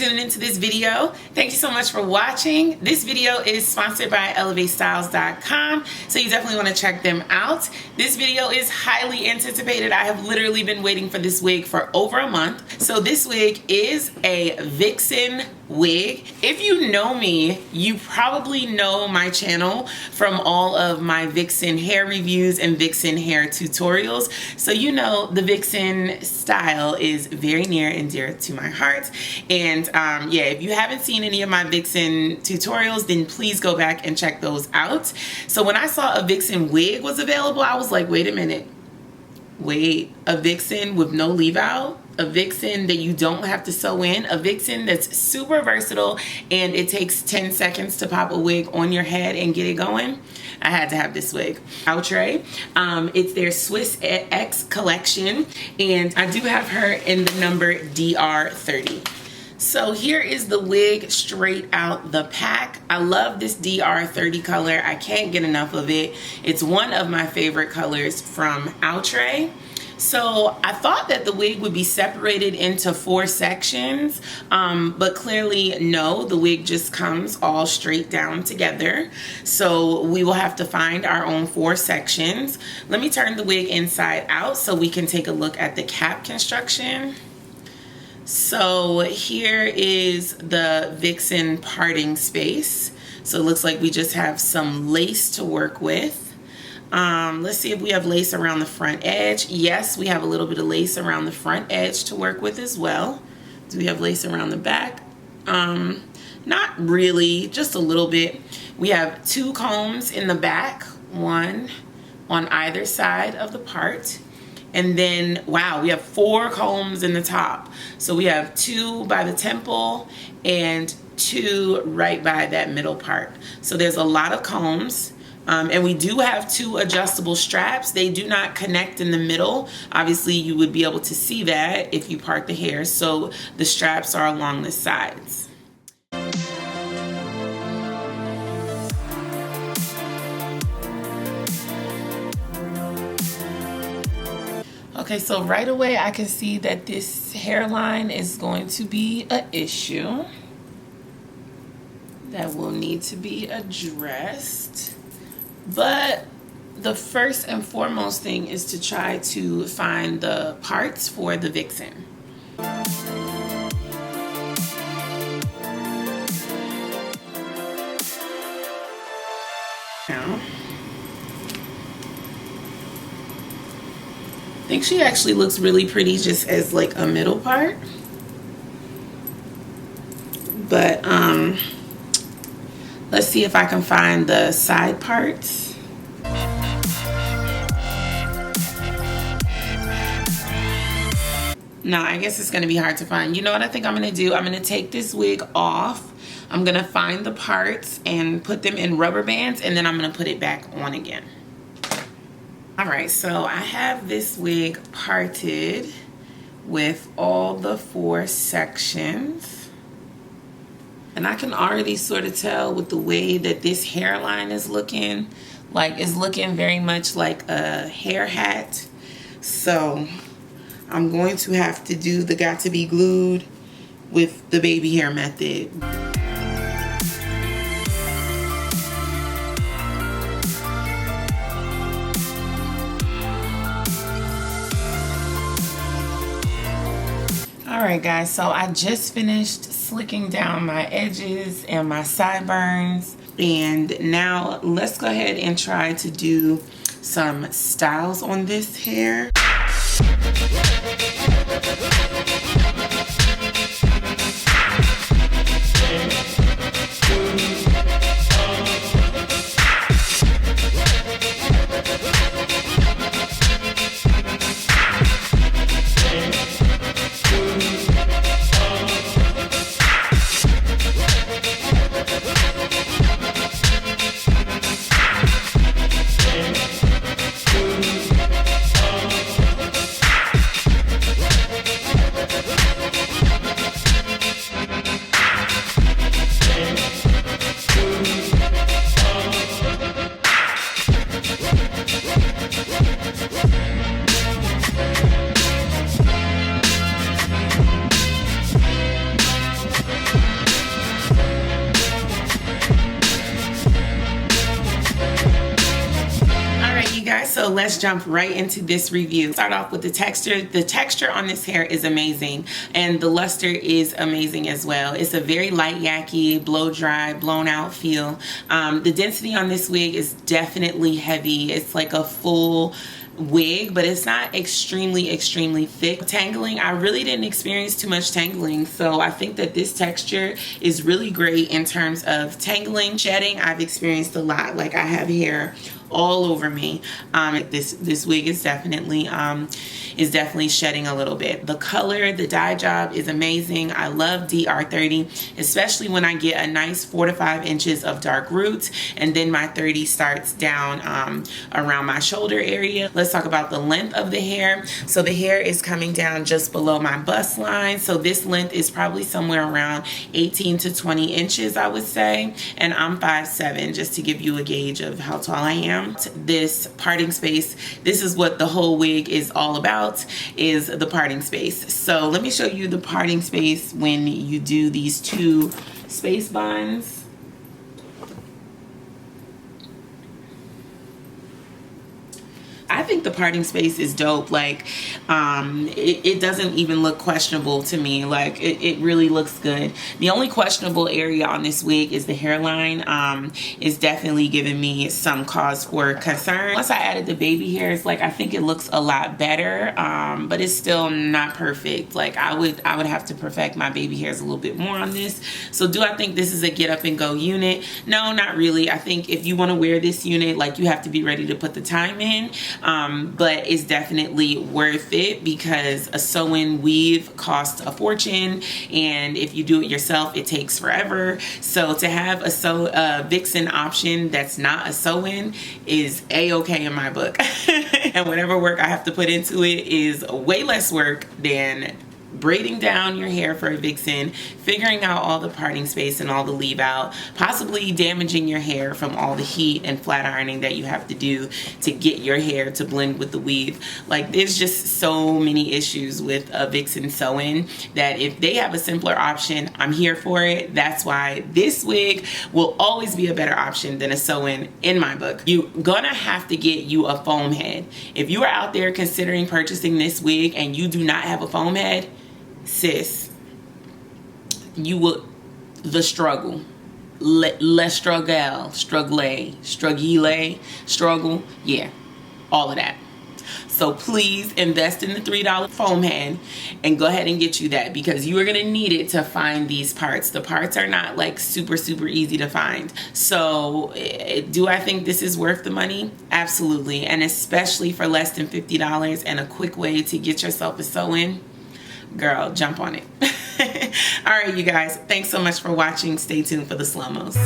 tuning into this video. Thank you so much for watching. This video is sponsored by ElevateStyles.com, so you definitely want to check them out. This video is highly anticipated. I have literally been waiting for this wig for over a month. So this wig is a Vixen wig. If you know me, you probably know my channel from all of my Vixen hair reviews and Vixen hair tutorials. So you know the Vixen style is very near and dear to my heart. And yeah, if you haven't seen any of my Vixen tutorials, then please go back and check those out. So when I saw a Vixen wig was available, I was like, wait a minute. Wait, a Vixen with no leave out? A Vixen that you don't have to sew in, a Vixen that's super versatile and it takes 10 seconds to pop a wig on your head and get it going. I had to have this wig. Outre, it's their Swiss X collection, and I do have her in the number DR30. So here is the wig straight out the pack. I love this DR30 color. I can't get enough of it. It's one of my favorite colors from Outre. So I thought that the wig would be separated into 4 sections, but clearly no, the wig just comes all straight down together. So we will have to find our own 4 sections. Let me turn the wig inside out so we can take a look at the cap construction. So here is the Vixen parting space. So it looks like we just have some lace to work with. Let's see if we have lace around the front edge. Yes, we have a little bit of lace around the front edge to work with as well. Do we have lace around the back? Not really, just a little bit. We have 2 combs in the back, one on either side of the part. And then, wow, we have 4 combs in the top. So we have 2 by the temple and 2 right by that middle part. So there's a lot of combs. And we do have 2 adjustable straps. They do not connect in the middle. Obviously, you would be able to see that if you part the hair. So the straps are along the sides. Okay, so right away I can see that this hairline is going to be an issue that will need to be addressed. But the first and foremost thing is to try to find the parts for the Vixen. Now, I think she actually looks really pretty just as like a middle part. But let's see if I can find the side parts. No, I guess it's gonna be hard to find. You know what I think I'm gonna do? I'm gonna take this wig off. I'm gonna find the parts and put them in rubber bands, and then I'm gonna put it back on again. All right, so I have this wig parted with all the 4 sections. And I can already sort of tell with the way that this hairline is looking, like it's looking very much like a hair hat. So I'm going to have to do the got to be glued with the baby hair method. Alright guys, so I just finished slicking down my edges and my sideburns, and now let's go ahead and try to do some styles on this hair. so let's jump right into this review. Start off with the texture. The texture on this hair is amazing, and the luster is amazing as well. It's a very light yaki, blow dry, blown out feel. The density on this wig is definitely heavy. It's like a full wig, but it's not extremely thick. Tangling, I really didn't experience too much tangling, so I think that this texture is really great in terms of tangling. Shedding, I've experienced a lot. Like, I have hair all over me. This wig is definitely shedding a little bit. The color, the dye job is amazing. I love DR30, especially when I get a nice 4 to 5 inches of dark roots, and then my 30 starts down around my shoulder area. Let's talk about the length of the hair. So the hair is coming down just below my bust line, so this length is probably somewhere around 18 to 20 inches, I would say, and I'm 5'7", just to give you a gauge of how tall I am. This parting space, this is what the whole wig is all about, is the parting space. So let me show you the parting space when you do these two space buns. I think the parting space is dope. Like, it doesn't even look questionable to me. Like, it really looks good. The only questionable area on this wig is the hairline. Is definitely giving me some cause for concern. Once I added the baby hairs, like, I think it looks a lot better, but it's still not perfect. Like, I would have to perfect my baby hairs a little bit more on this. So do I think this is a get up and go unit? No, not really. I think if you want to wear this unit, like, you have to be ready to put the time in. But it's definitely worth it because a sew-in weave costs a fortune, and if you do it yourself, it takes forever. So to have a Vixen option that's not a sew-in is a-okay in my book. And whatever work I have to put into it is way less work than braiding down your hair for a Vixen, figuring out all the parting space and all the leave out, possibly damaging your hair from all the heat and flat ironing that you have to do to get your hair to blend with the weave. Like, there's just so many issues with a Vixen sew-in that if they have a simpler option, I'm here for it. That's why this wig will always be a better option than a sew-in in my book. You're gonna have to get you a foam head. If you are out there considering purchasing this wig and you do not have a foam head, sis, you will, the struggle, struggle, yeah, all of that. So please invest in the $3 foam head and go ahead and get you that, because you are going to need it to find these parts. The parts are not like super easy to find. So do I think this is worth the money? Absolutely. And especially for less than $50 and a quick way to get yourself a sew-in, girl, jump on it. All right, you guys, thanks so much for watching. Stay tuned for the slow-mos.